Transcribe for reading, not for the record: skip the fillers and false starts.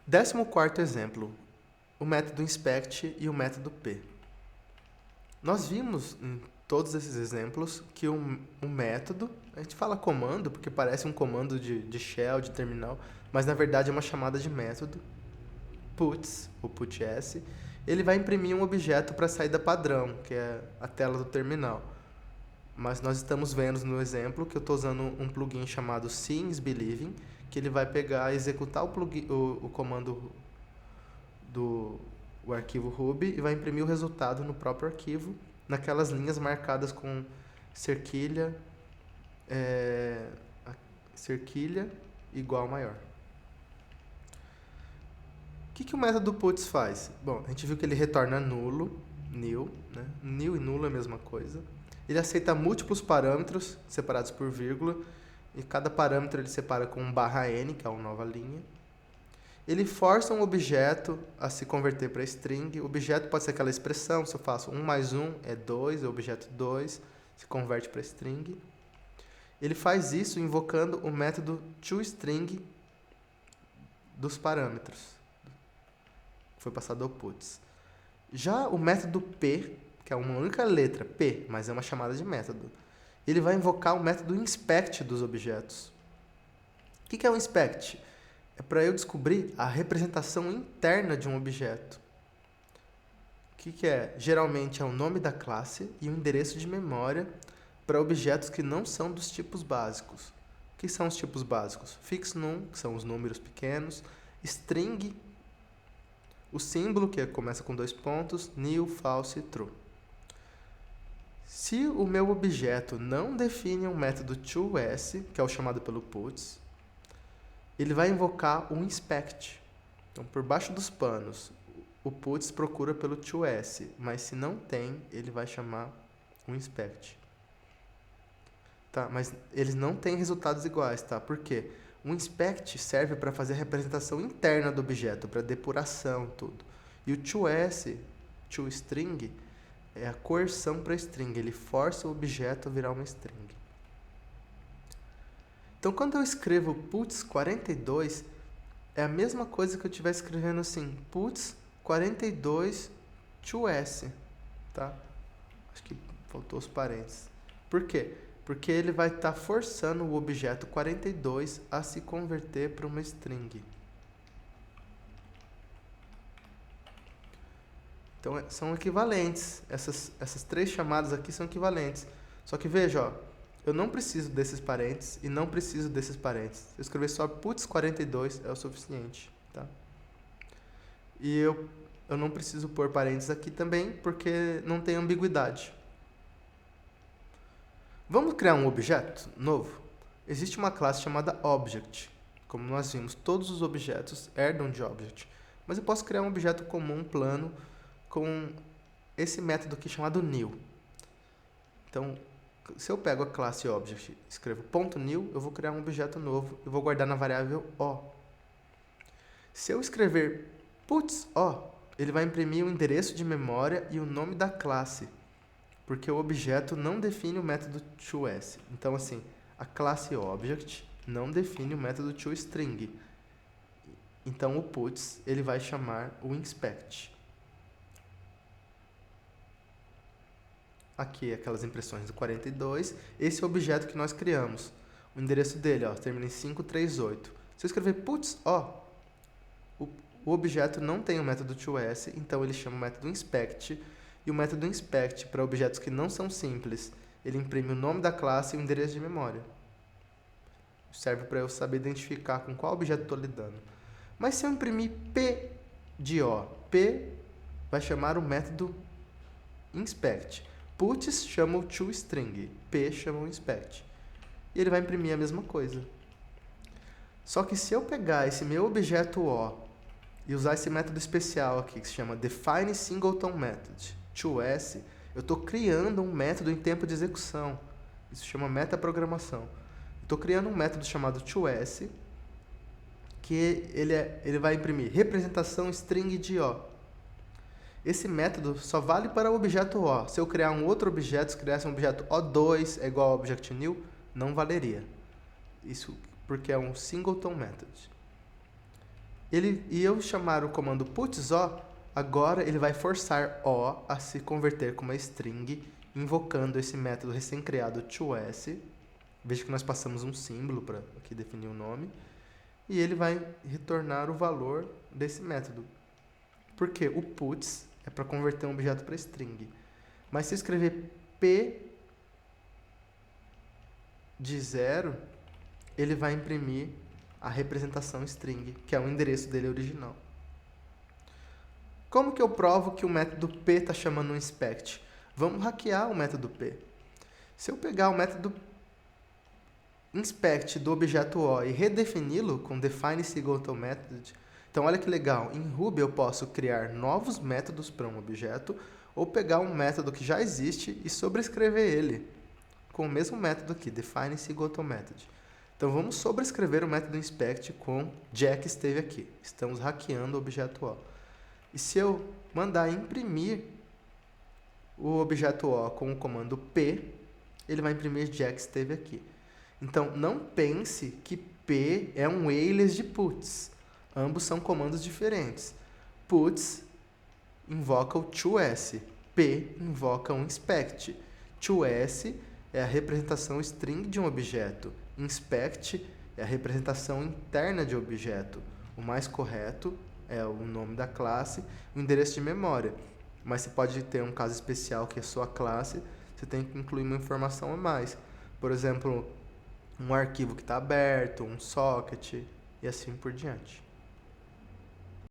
14º exemplo, o método inspect e o método p. Nós vimos em todos esses exemplos que um método, a gente fala comando porque parece um comando de shell, de terminal, mas na verdade é uma chamada de método, puts, ou puts, ele vai imprimir um objeto para a saída padrão, que é a tela do terminal. Mas nós estamos vendo no exemplo que eu estou usando um plugin chamado Seeing is Believing, que ele vai pegar e executar o comando do arquivo Ruby e vai imprimir o resultado no próprio arquivo, naquelas linhas marcadas com cerquilha, cerquilha igual maior. O que o método puts faz? Bom, a gente viu que ele retorna nulo, nil, né? Nil e nulo é a mesma coisa. Ele aceita múltiplos parâmetros separados por vírgula, e cada parâmetro ele separa com um /n, que é uma nova linha. Ele força um objeto a se converter para string. O objeto pode ser aquela expressão, se eu faço 1 mais 1 é 2, é o objeto 2, se converte para string. Ele faz isso invocando o método toString dos parâmetros. Foi passado ao puts. Já o método p, que é uma única letra, p, mas é uma chamada de método, ele vai invocar o método inspect dos objetos. O que é o inspect? É para eu descobrir a representação interna de um objeto. O que é? Geralmente é o nome da classe e o endereço de memória para objetos que não são dos tipos básicos. O que são os tipos básicos? Fixnum, que são os números pequenos, string, o símbolo, que começa com 2 pontos, nil, false e true. Se o meu objeto não define um método toS, que é o chamado pelo puts, ele vai invocar o inspect. Então, por baixo dos panos, o puts procura pelo toS, mas se não tem, ele vai chamar o inspect. Tá? Mas eles não têm resultados iguais, tá? Por quê? O inspect serve para fazer a representação interna do objeto, para depuração, tudo. E o toS, toString, é a coerção para string. Ele força o objeto a virar uma string. Então, quando eu escrevo puts 42, é a mesma coisa que eu estiver escrevendo assim, puts 42 toS, tá? Acho que faltou os parênteses. Por quê? Porque ele vai estar forçando o objeto 42 a se converter para uma string. Então, são equivalentes. Essas três chamadas aqui são equivalentes. Só que veja, ó, eu não preciso desses parênteses e não preciso desses parênteses. Se eu escrever só puts 42 é o suficiente, tá? E eu não preciso pôr parênteses aqui também, porque não tem ambiguidade. Vamos criar um objeto novo? Existe uma classe chamada Object. Como nós vimos, todos os objetos herdam de Object. Mas eu posso criar um objeto comum, plano, com esse método aqui chamado new. Então, se eu pego a classe Object e escrevo .new, eu vou criar um objeto novo e vou guardar na variável O. Se eu escrever puts O, ele vai imprimir o endereço de memória e o nome da classe, porque o objeto não define o método toS. Então, assim, a classe Object não define o método toString. Então, o puts ele vai chamar o inspect. Aqui, aquelas impressões do 42. Esse é o objeto que nós criamos. O endereço dele, ó, termina em 538. Se eu escrever puts O, o objeto não tem o método toS, então ele chama o método inspect. E o método inspect, para objetos que não são simples, ele imprime o nome da classe e o endereço de memória. Serve para eu saber identificar com qual objeto estou lidando. Mas se eu imprimir P de O, P vai chamar o método inspect. Puts chama o toString, P chama o inspect. E ele vai imprimir a mesma coisa. Só que se eu pegar esse meu objeto O e usar esse método especial aqui, que se chama defineSingletonMethod, toS, eu estou criando um método em tempo de execução. Isso se chama metaprogramação. Estou criando um método chamado toS, que ele vai imprimir representação string de O. Esse método só vale para o objeto O. Se eu criar um outro objeto, se criasse um objeto O2 é igual ao object new, não valeria. Isso porque é um singleton method. E eu chamar o comando puts_o, agora ele vai forçar o a se converter com uma string, invocando esse método recém-criado toS. Veja que nós passamos um símbolo para aqui definir o nome. E ele vai retornar o valor desse método. Porque o puts é para converter um objeto para string. Mas se eu escrever p de 0, ele vai imprimir a representação string, que é o endereço dele original. Como que eu provo que o método p está chamando um inspect? Vamos hackear o método p. Se eu pegar o método inspect do objeto O e redefini-lo com define single method, então olha que legal, em Ruby eu posso criar novos métodos para um objeto ou pegar um método que já existe e sobrescrever ele com o mesmo método aqui, define single method. Então vamos sobrescrever o método inspect com Jack esteve aqui. Estamos hackeando o objeto O. E se eu mandar imprimir o objeto O com o comando P, ele vai imprimir Jack esteve aqui. Então, não pense que P é um alias de puts. Ambos são comandos diferentes. Puts invoca o toS. P invoca o inspect. toS é a representação string de um objeto. Inspect é a representação interna de um objeto. O mais correto é o nome da classe, o endereço de memória. Mas você pode ter um caso especial que é sua classe, você tem que incluir uma informação a mais. Por exemplo, um arquivo que está aberto, um socket e assim por diante.